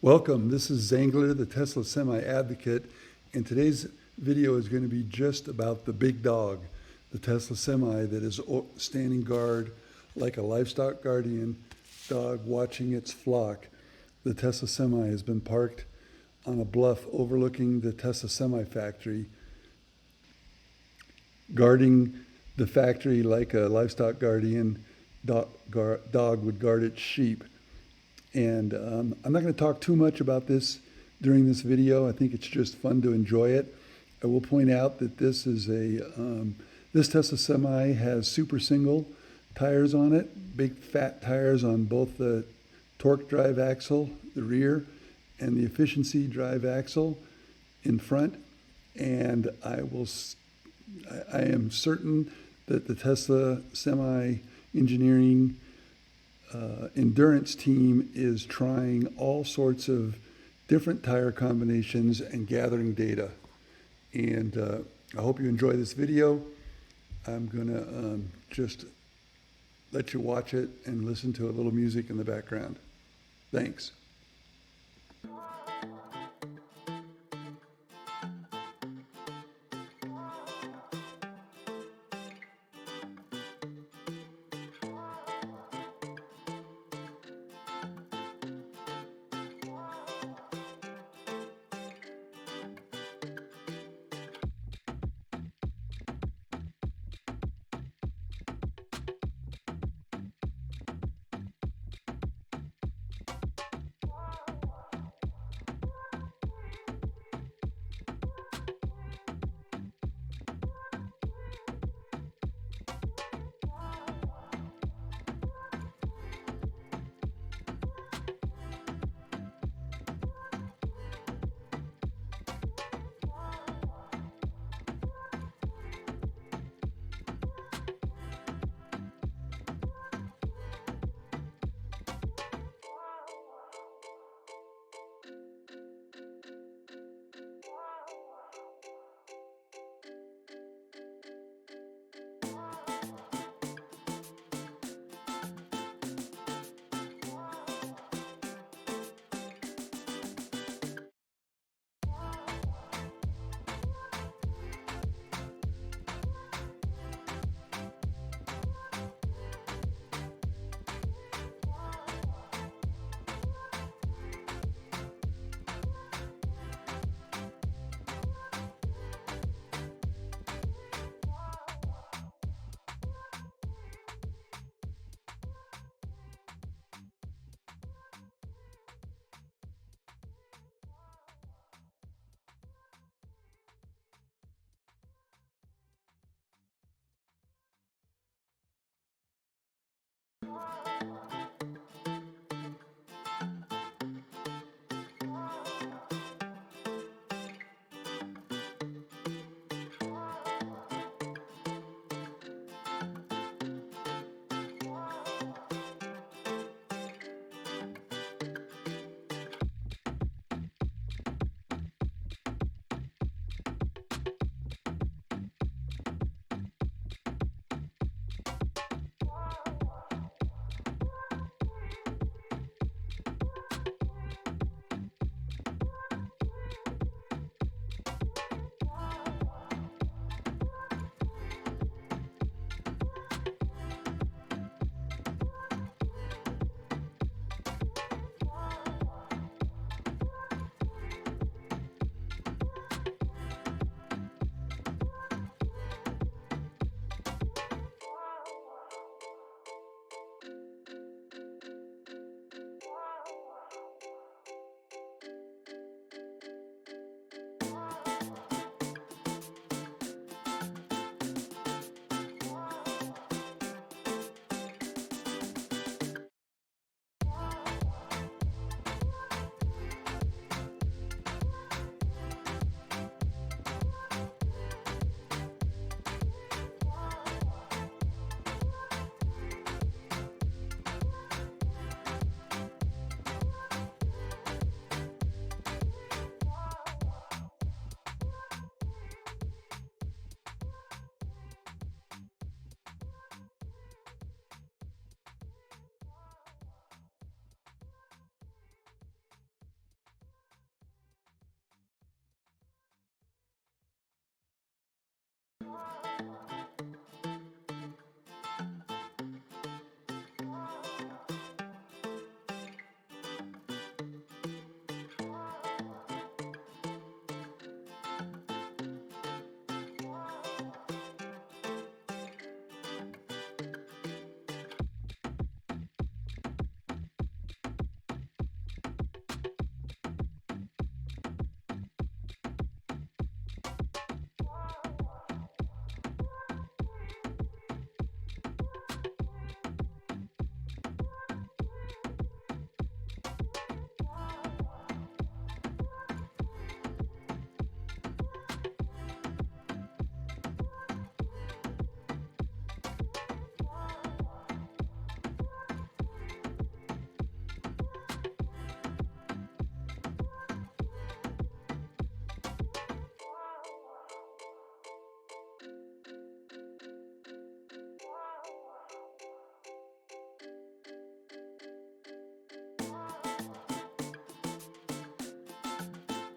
Welcome, this is Zangler, the Tesla Semi Advocate, and today's video is going to be just about the big dog, the Tesla Semi that is standing guard like a livestock guardian dog watching its flock. The Tesla Semi has been parked on a bluff overlooking the Tesla Semi factory, guarding the factory like a livestock guardian dog would guard its sheep. And I'm not going to talk too much about this during this video. I think it's just fun to enjoy it. I will point out that this is this Tesla Semi has super single tires on it, big fat tires on both the torque drive axle, the rear, and the efficiency drive axle in front. And I am certain that the Tesla Semi engineering endurance team is trying all sorts of different tire combinations and gathering data. And I hope you enjoy this video. I'm gonna just let you watch it and listen to a little music in the background. Thanks.